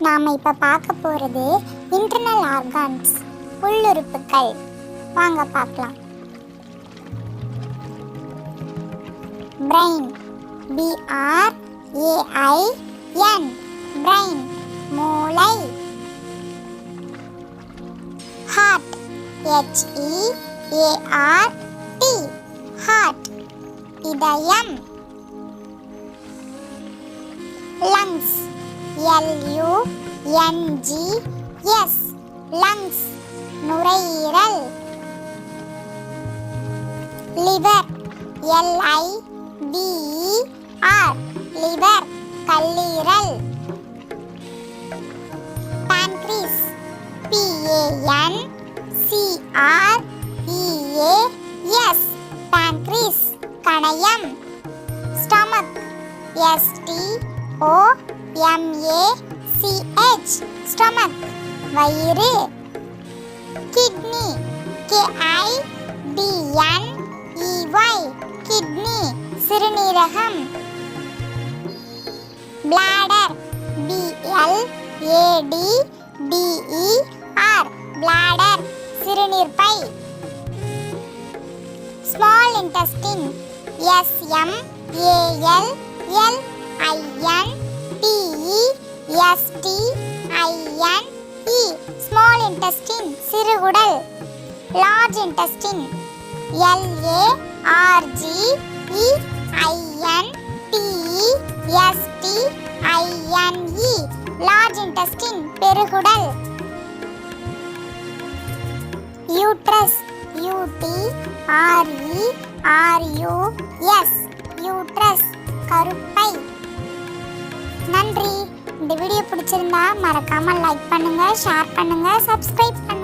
நாம் இப்போ பார்க்க போகிறது இன்டர்னல் ஆர்கான்ஸ், உள்ளுறுப்புகள். வாங்க பார்க்கலாம். பிரெயின், BRAIN, பிரெயின், மூளை. ஹார்ட், HEART, ஹார்ட், இதயம். லங்ஸ், LUNGS, லங்ஸ், நுரையீரல். லிவர், LIVER, லிவர், கல்லீரல். pancreas, PANCREAS, pancreas, கணையம். stomach, STOMACH, stomach, வயிறு. kidney, KIDNEY, kidney, சிறுநீரகம். bladder, BLADDER, bladder, சிறுநீர்ப்பை. small intestine, SMALLINTESTINE, small intestine, சிறுகுடல். large intestine, LARGEINTESTINE, large intestine, பெருகுடல். uterus, UTRERUS, uterus, கருப்பை. நன்றி. இந்த video பிடிச்சிருந்தா மறக்காம லைக் பண்ணுங்க, ஷேர் பண்ணுங்க, சப்ஸ்கிரைப் பண்ணுங்க.